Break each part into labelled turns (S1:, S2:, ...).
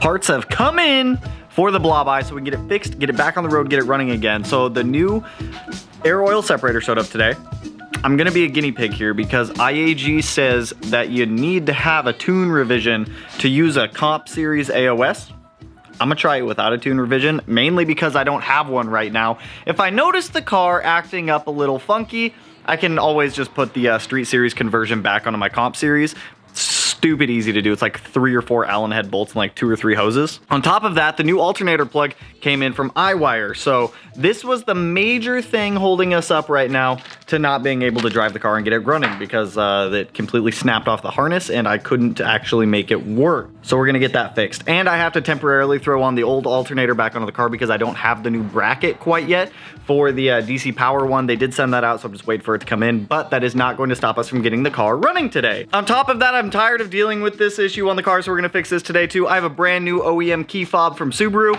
S1: Parts have come in for the blob eye so we can get it fixed, get it back on the road, get it running again. So the new air oil separator showed up today. I'm gonna be a guinea pig here because IAG says that you need to have a tune revision to use a comp series AOS. I'm gonna try it without a tune revision, mainly because I don't have one right now. If I notice the car acting up a little funky, I can always just put the Street Series conversion back onto my comp series. Stupid easy to do. It's like 3 or 4 Allen head bolts and like 2 or 3 hoses. On top of that, the new alternator plug came in from iWire. So this was the major thing holding us up right now to not being able to drive the car and get it running because it completely snapped off the harness and I couldn't actually make it work. So we're gonna get that fixed. And I have to temporarily throw on the old alternator back onto the car because I don't have the new bracket quite yet for the DC power one. They did send that out, so I'm just waiting for it to come in, but that is not going to stop us from getting the car running today. On top of that, I'm tired of dealing with this issue on the car, so we're gonna fix this today too. I have a brand new OEM key fob from Subaru.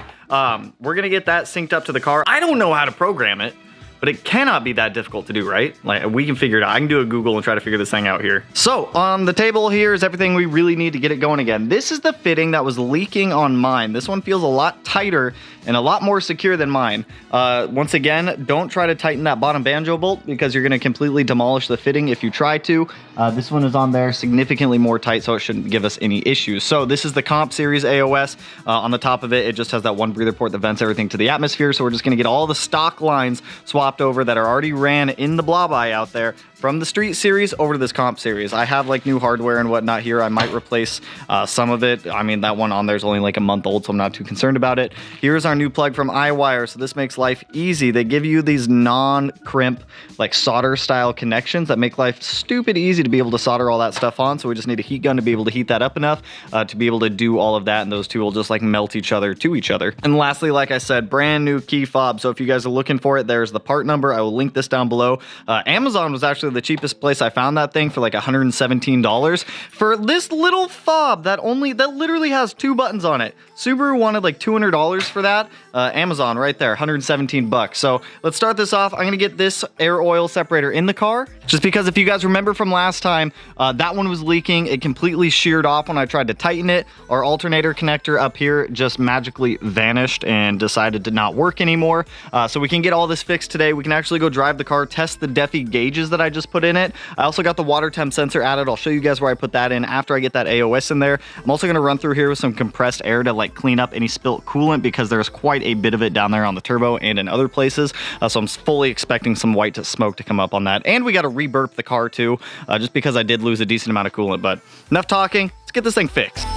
S1: We're gonna get that synced up to the car. I don't know how to program it, but it cannot be that difficult to do, right? Like, we can figure it out. I can do a Google and try to figure this thing out here. So on the table here is everything we really need to get it going again. This is the fitting that was leaking on mine. This one feels a lot tighter and a lot more secure than mine. Once again, don't try to tighten that bottom banjo bolt because you're gonna completely demolish the fitting if you try to. This one is on there significantly more tight, so it shouldn't give us any issues. So this is the comp series AOS. On the top of it, it just has that one breather port that vents everything to the atmosphere. So we're just gonna get all the stock lines swapped over that are already ran in the blob eye out there from the Street Series over to this comp series. I have like new hardware and whatnot here. I might replace some of it. I mean, that one on there is only like a month old, so I'm not too concerned about it. Here's our new plug from iWire, so this makes life easy. They give you these non-crimp, like solder style connections that make life stupid easy to be able to solder all that stuff on. So we just need a heat gun to be able to heat that up enough to be able to do all of that, and those two will just like melt each other to each other. And lastly, like I said, brand new key fob. So if you guys are looking for it, there's the part number. I will link this down below. Amazon was actually the cheapest place I found that thing for like $117 for this little fob that literally has 2 buttons on it. Subaru wanted like $200 for that. Amazon right there, 117 bucks. So let's start this off. I'm gonna get this air oil separator in the car just because if you guys remember from last time, that one was leaking. It completely sheared off when I tried to tighten it. Our alternator connector up here just magically vanished and decided to not work anymore. So we can get all this fixed today. We can actually go drive the car, test the Defi gauges that I just put in it. I also got the water temp sensor added. I'll show you guys where I put that in after I get that AOS in there. I'm also gonna run through here with some compressed air to like clean up any spilt coolant because there's quite a bit of it down there on the turbo and in other places. So I'm fully expecting some white smoke to come up on that. And we got to re-burp the car too, just because I did lose a decent amount of coolant. But enough talking, let's get this thing fixed.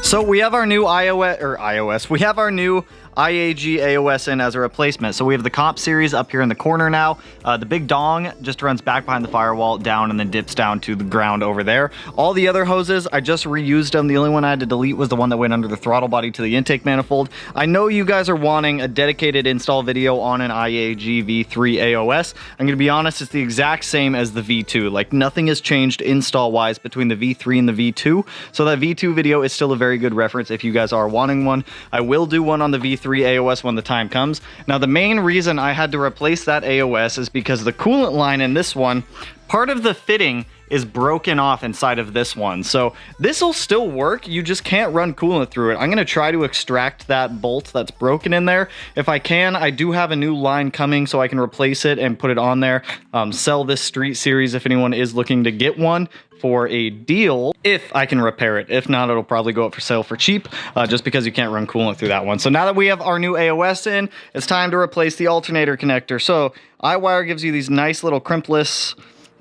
S1: So we have our new we have our new IAG AOS in as a replacement. So we have the comp series up here in the corner now. The big dong just runs back behind the firewall down and then dips down to the ground over there. All the other hoses, I just reused them. The only one I had to delete was the one that went under the throttle body to the intake manifold. I know you guys are wanting a dedicated install video on an IAG V3 AOS. I'm gonna be honest, it's the exact same as the V2. Like nothing has changed install wise between the V3 and the V2. So that V2 video is still a very good reference if you guys are wanting one. I will do one on the V3 AOS when the time comes. Now the main reason I had to replace that AOS is because the coolant line in this one, part of the fitting is broken off inside of this one. So this will still work, you just can't run coolant through it. I'm gonna try to extract that bolt that's broken in there. If I can, I do have a new line coming so I can replace it and put it on there. Sell this Street Series if anyone is looking to get one for a deal, if I can repair it. If not, it'll probably go up for sale for cheap, just because you can't run coolant through that one. So now that we have our new AOS in, it's time to replace the alternator connector. So iWire gives you these nice little crimpless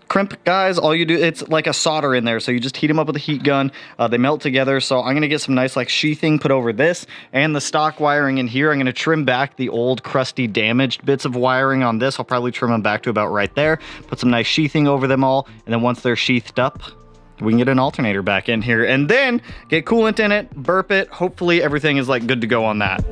S1: crimp guys. All you do, it's like a solder in there, so you just heat them up with a heat gun. They melt together. So I'm gonna get some nice like sheathing put over this and the stock wiring in here. I'm gonna trim back the old crusty damaged bits of wiring on this. I'll probably trim them back to about right there, put some nice sheathing over them all, and then once they're sheathed up, we can get an alternator back in here and then get coolant in it, burp it. Hopefully everything is like good to go on that.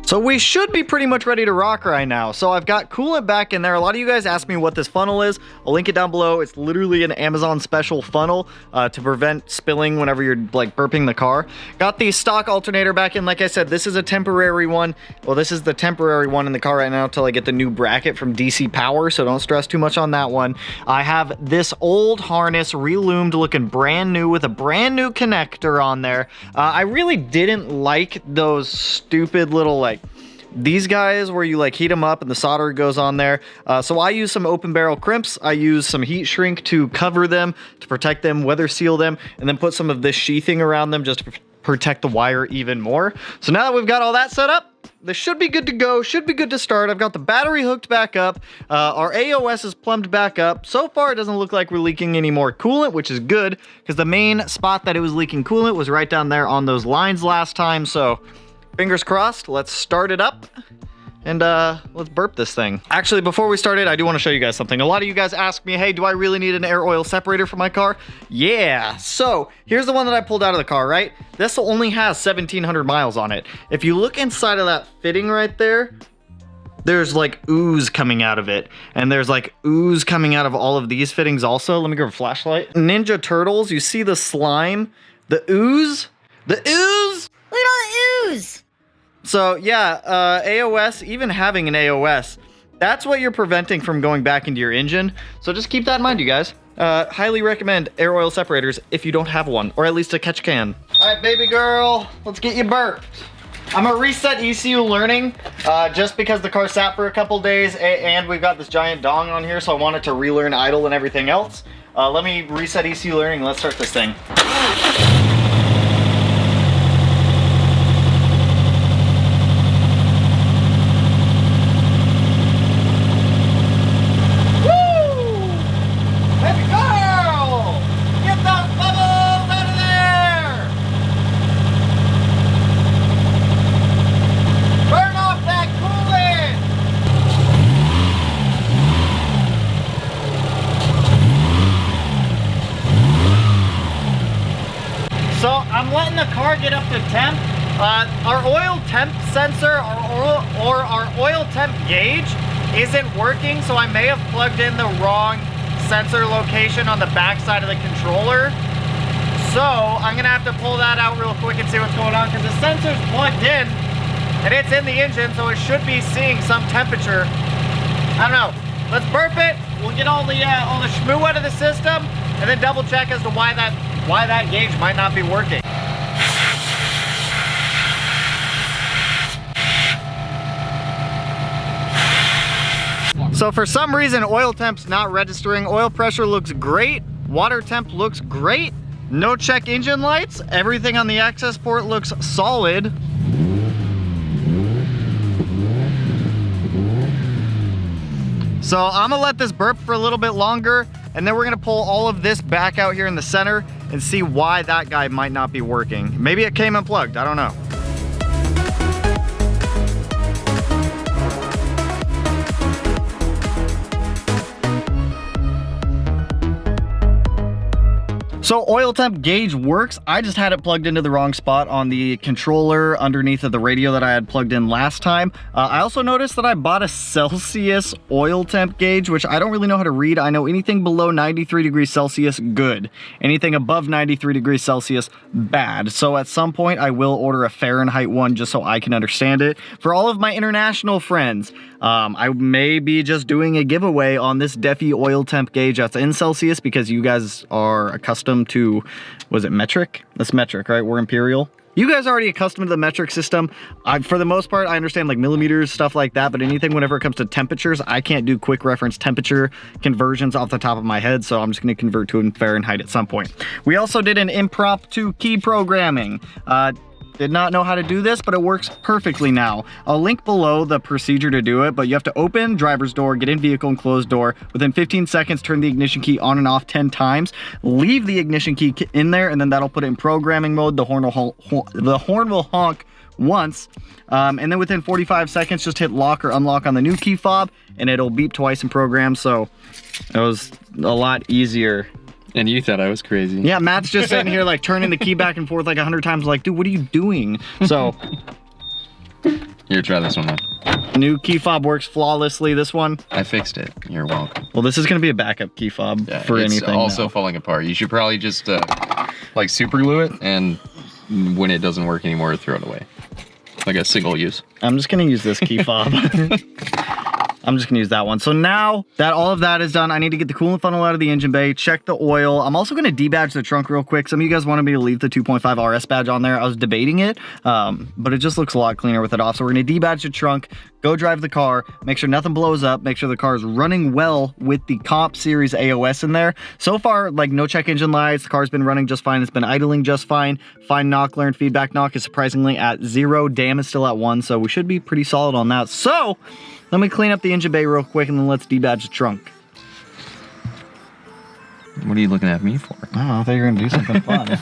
S1: So we should be pretty much ready to rock right now. So I've got coolant back in there. A lot of you guys asked me what this funnel is. I'll link it down below. It's literally an Amazon special funnel to prevent spilling whenever you're like burping the car. Got the stock alternator back in. Like I said, this is a temporary one. Well, this is the temporary one in the car right now until I get the new bracket from DC Power. So don't stress too much on that one. I have this old harness reloomed, looking brand new with a brand new connector on there. I really didn't like those stupid little like these guys where you like heat them up and the solder goes on there. So I use some open barrel crimps. I use some heat shrink to cover them, to protect them, weather seal them, and then put some of this sheathing around them just to protect the wire even more. So now that we've got all that set up, this should be good to go, should be good to start. I've got the battery hooked back up. Our AOS is plumbed back up. So far, it doesn't look like we're leaking any more coolant, which is good because the main spot that it was leaking coolant was right down there on those lines last time. So fingers crossed, let's start it up and let's burp this thing. Actually, before we start it, I do want to show you guys something. A lot of you guys ask me, hey, do I really need an air oil separator for my car? Yeah, so here's the one that I pulled out of the car, right? This only has 1,700 miles on it. If you look inside of that fitting right there, there's like ooze coming out of it. And there's like ooze coming out of all of these fittings also. Let me grab a flashlight. Ninja Turtles, you see the slime, the ooze? The ooze?
S2: Look at all the ooze.
S1: So yeah, AOS, even having an AOS, that's what you're preventing from going back into your engine. So just keep that in mind, you guys. Highly recommend air oil separators if you don't have one, or at least a catch can. All right, baby girl, let's get you burped. I'm gonna reset ECU learning just because the car sat for a couple days and we've got this giant dong on here, so I want it to relearn idle and everything else. Let me reset ECU learning and let's start this thing. So I'm letting the car get up to temp. Our oil temp sensor or our oil temp gauge isn't working, so I may have plugged in the wrong sensor location on the back side of the controller. So I'm gonna have to pull that out real quick and see what's going on because the sensor's plugged in and it's in the engine, so it should be seeing some temperature. I don't know. Let's burp it. We'll get all the schmoo out of the system and then double check as to why that gauge might not be working. So for some reason, oil temp's not registering. Oil pressure looks great. Water temp looks great. No check engine lights. Everything on the access port looks solid. So I'm gonna let this burp for a little bit longer, and then we're gonna pull all of this back out here in the center and see why that guy might not be working. Maybe it came unplugged, I don't know. So oil temp gauge works. I just had it plugged into the wrong spot on the controller underneath of the radio that I had plugged in last time. I also noticed that I bought a Celsius oil temp gauge, which I don't really know how to read. I know anything below 93 degrees Celsius, good. Anything above 93 degrees Celsius, bad. So at some point I will order a Fahrenheit one just so I can understand it. For all of my international friends, I may be just doing a giveaway on this Defi oil temp gauge that's in Celsius because you guys are accustomed to, was it metric? That's metric, right? We're imperial. You guys are already accustomed to the metric system. For the most part, I understand like millimeters, stuff like that, but anything whenever it comes to temperatures, I can't do quick reference temperature conversions off the top of my head, so I'm just gonna convert to in Fahrenheit at some point. We also did an impromptu key programming. Did not know how to do this, but it works perfectly now. I'll link below the procedure to do it, but you have to open driver's door, get in vehicle and close door. Within 15 seconds, turn the ignition key on and off 10 times. Leave the ignition key in there, and then that'll put it in programming mode. The horn will honk once. And then within 45 seconds, just hit lock or unlock on the new key fob and it'll beep twice in program. So it was a lot easier.
S2: And you thought I was crazy.
S1: Yeah, Matt's just sitting here like turning the key back and forth like 100 times, like, dude, what are you doing? So
S2: here, try this one on.
S1: New key fob works flawlessly. This one,
S2: I fixed it. You're welcome.
S1: well, this is gonna be a backup key fob for anything.
S2: It's also falling apart. You should probably just like super glue it, and when it doesn't work anymore, throw it away. Like a single use.
S1: I'm just gonna use this key fob. I'm just gonna use that one. So now that all of that is done, I need to get the coolant funnel out of the engine bay, check the oil. I'm also gonna debadge the trunk real quick. Some of you guys wanted me to leave the 2.5 RS badge on there. I was debating it, but it just looks a lot cleaner with it off. So we're gonna debadge the trunk, go drive the car, make sure nothing blows up, make sure the car is running well with the Comp Series AOS in there. So far, like no check engine lights, the car's been running just fine. It's been idling just fine. Fine knock, learned feedback knock is surprisingly at 0. Dam is still at 1, so we should be pretty solid on that. So let me clean up the engine bay real quick and then let's debadge the trunk.
S2: What are you looking at me for?
S1: I don't know, I thought you were gonna do something fun.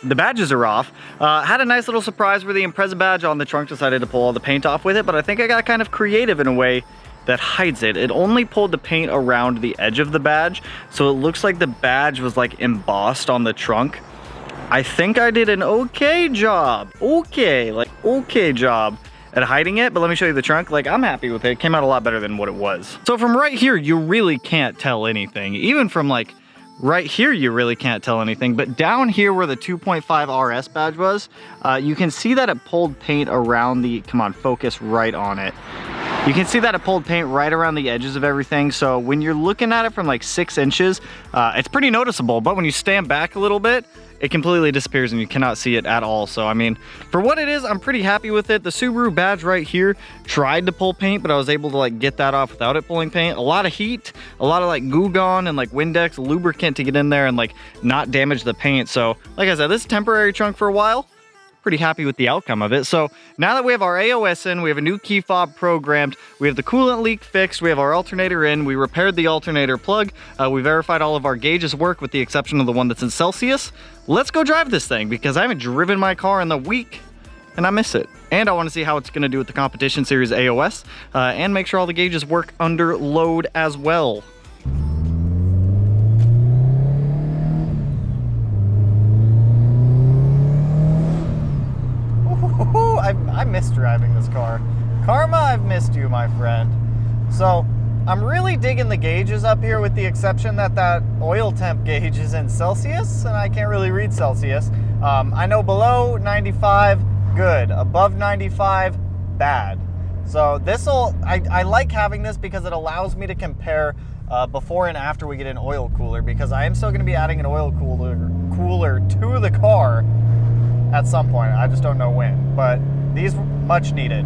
S1: The badges are off. Had a nice little surprise where the Impreza badge on the trunk decided to pull all the paint off with it, but I think I got kind of creative in a way that hides it. It only pulled the paint around the edge of the badge, so it looks like the badge was like embossed on the trunk. I think I did an okay job. Okay job at hiding it, but let me show you the trunk. Like, I'm happy with it. It came out a lot better than what it was. So from right here, you really can't tell anything. Even from like right here, you really can't tell anything, but down here where the 2.5 RS badge was, you can see that it pulled paint around the, come on, focus right on it. You can see that it pulled paint right around the edges of everything. So when you're looking at it from like 6 inches, it's pretty noticeable, but when you stand back a little bit, it completely disappears and you cannot see it at all. So I mean, for what it is, I'm pretty happy with it. The Subaru badge right here tried to pull paint, but I was able to like get that off without it pulling paint. A lot of heat, a lot of like Goo Gone and like Windex lubricant to get in there and like not damage the paint. So like I said, this is a temporary trunk for a while. Pretty happy with the outcome of it. So now that we have our AOS in, we have a new key fob programmed, we have the coolant leak fixed, we have our alternator in, we repaired the alternator plug, we verified all of our gauges work with the exception of the one that's in Celsius. Let's go drive this thing because I haven't driven my car in a week and I miss it. And I want to see how it's going to do with the Competition Series AOS and make sure all the gauges work under load as well. I miss driving this car. Karma, I've missed you, my friend. So I'm really digging the gauges up here with the exception that that oil temp gauge is in Celsius and I can't really read Celsius. I know below 95, good. Above 95, bad. So I like having this because it allows me to compare before and after we get an oil cooler, because I am still going to be adding an oil cooler to the car at some point. I just don't know when, but these much needed.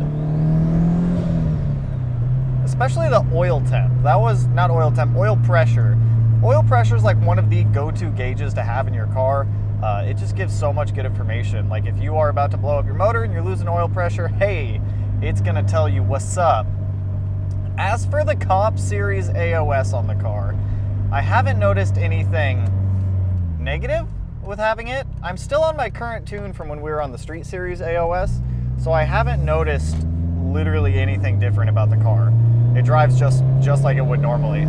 S1: Especially the oil temp. That was not oil temp, oil pressure. Oil pressure is like one of the go-to gauges to have in your car. It just gives so much good information. Like if you are about to blow up your motor and you're losing oil pressure, hey, it's gonna tell you what's up. As for the Comp Series AOS on the car, I haven't noticed anything negative with having it. I'm still on my current tune from when we were on the Street Series AOS, so I haven't noticed literally anything different about the car. It drives just like it would normally.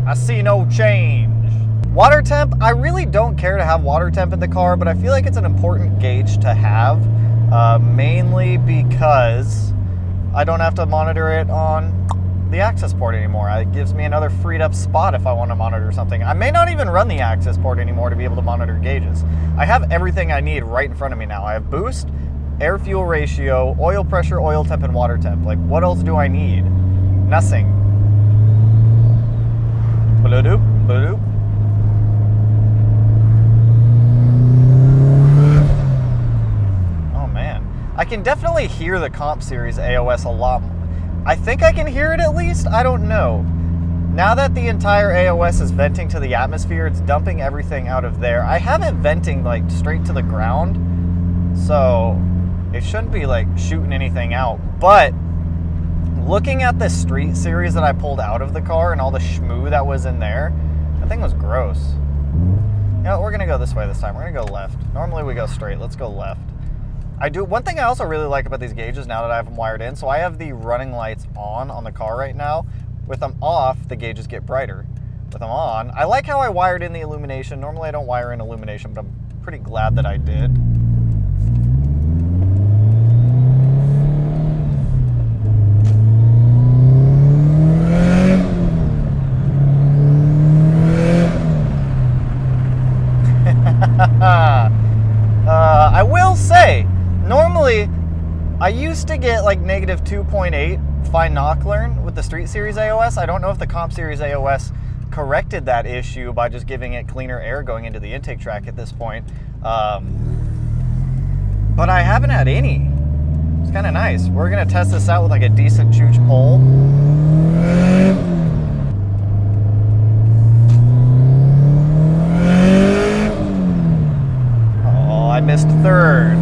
S1: I see no change. Water temp, I really don't care to have water temp in the car, but I feel like it's an important gauge to have, mainly because I don't have to monitor it on the access port anymore. It gives me another freed up spot if I want to monitor something. I may not even run the access port anymore to be able to monitor gauges. I have everything I need right in front of me now. I have boost, air fuel ratio, oil pressure, oil temp, and water temp. Like, what else do I need? Nothing. Bloop, bloop. I can definitely hear the comp series AOS a lot. I think I can hear it at least. I don't know. Now that the entire AOS is venting to the atmosphere, it's dumping everything out of there. I have it venting like straight to the ground, so it shouldn't be like shooting anything out. But looking at the street series that I pulled out of the car and all the schmoo that was in there, that thing was gross. You know, we're gonna go this way this time. We're gonna go left. Normally we go straight. Let's go left. One thing I also really like about these gauges now that I have them wired in, so I have the running lights on the car right now. With them off, the gauges get brighter. With them on, I like how I wired in the illumination. Normally I don't wire in illumination, but I'm pretty glad that I did. I will say, normally I used to get like negative 2.8 fine knocklearn with the Street Series AOS. I don't know if the Comp Series AOS corrected that issue by just giving it cleaner air going into the intake tract at this point. But I haven't had any. It's kind of nice. We're gonna test this out with like a decent chooch pole. Oh, I missed third.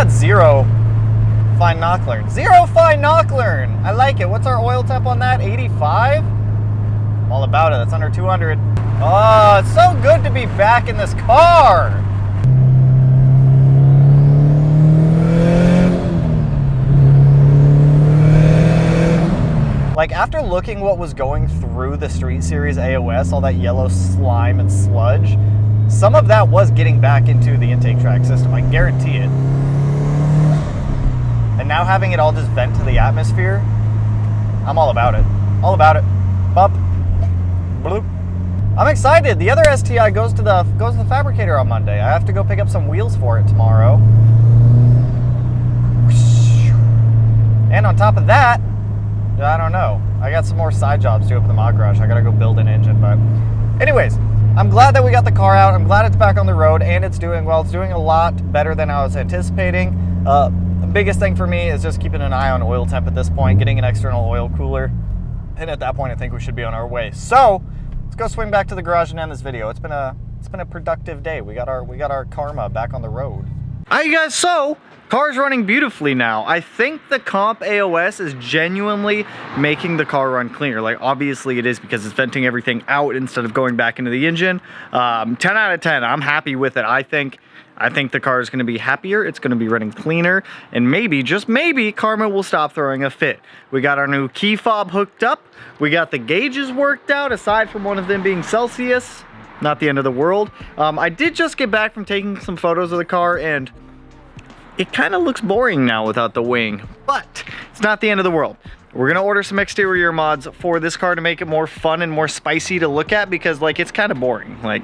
S1: Zero fine knocklearn. Zero fine knocklearn. I like it. What's our oil temp on that? 85? I'm all about it. That's under 200. Oh, it's so good to be back in this car. Like, after looking what was going through the Street Series AOS, all that yellow slime and sludge, some of that was getting back into the intake tract system. I guarantee it. And now having it all just vent to the atmosphere, I'm all about it. All about it. Bump. Bloop. I'm excited. The other STI goes to the fabricator on Monday. I have to go pick up some wheels for it tomorrow. And on top of that, I don't know. I got some more side jobs too up in the mod garage. I gotta go build an engine, but anyways, I'm glad that we got the car out. I'm glad it's back on the road and it's doing well. It's doing a lot better than I was anticipating. The biggest thing for me is just keeping an eye on oil temp at this point, getting an external oil cooler, and at that point I think we should be on our way. So let's go swing back to the garage and end this video. It's been a productive day. We got our Karma back on the road. Alright you guys, so car's running beautifully now. I think the comp AOS is genuinely making the car run cleaner. Like, obviously it is because it's venting everything out instead of going back into the engine. 10 out of 10. I'm happy with it. I think the car is going to be happier. It's going to be running cleaner, and maybe, just maybe, Karma will stop throwing a fit. We got our new key fob hooked up. We got the gauges worked out, aside from one of them being Celsius. Not the end of the world. I did just get back from taking some photos of the car, and it kind of looks boring now without the wing, but it's not the end of the world. We're gonna order some exterior mods for this car to make it more fun and more spicy to look at, because like, it's kind of boring. Like,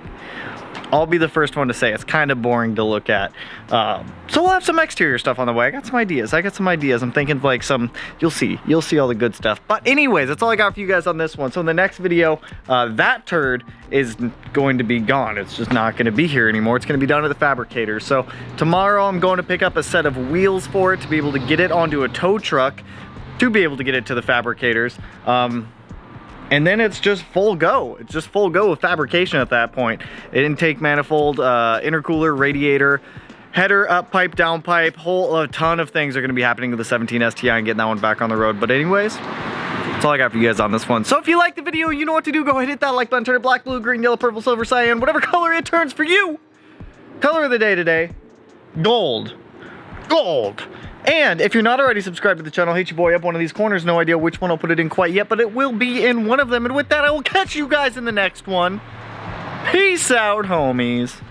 S1: I'll be the first one to say it's kind of boring to look at. So we'll have some exterior stuff on the way. I got some ideas. I'm thinking of like some, you'll see all the good stuff. But anyways, that's all I got for you guys on this one. So in the next video, that turd is going to be gone. It's just not going to be here anymore. It's going to be down to the fabricator. So tomorrow I'm going to pick up a set of wheels for it to be able to get it onto a tow truck to be able to get it to the fabricators. And then it's just full go. It's just full go with fabrication at that point. Intake manifold, intercooler, radiator, header, up pipe, down pipe, a ton of things are gonna be happening with the 17 STI and getting that one back on the road. But anyways, that's all I got for you guys on this one. So if you like the video, you know what to do. Go ahead and hit that like button, turn it black, blue, green, yellow, purple, silver, cyan, whatever color it turns for you. Color of the day today, gold. Gold. And if you're not already subscribed to the channel, hit your boy up one of these corners. No idea which one I'll put it in quite yet, but it will be in one of them. And with that, I will catch you guys in the next one. Peace out, homies.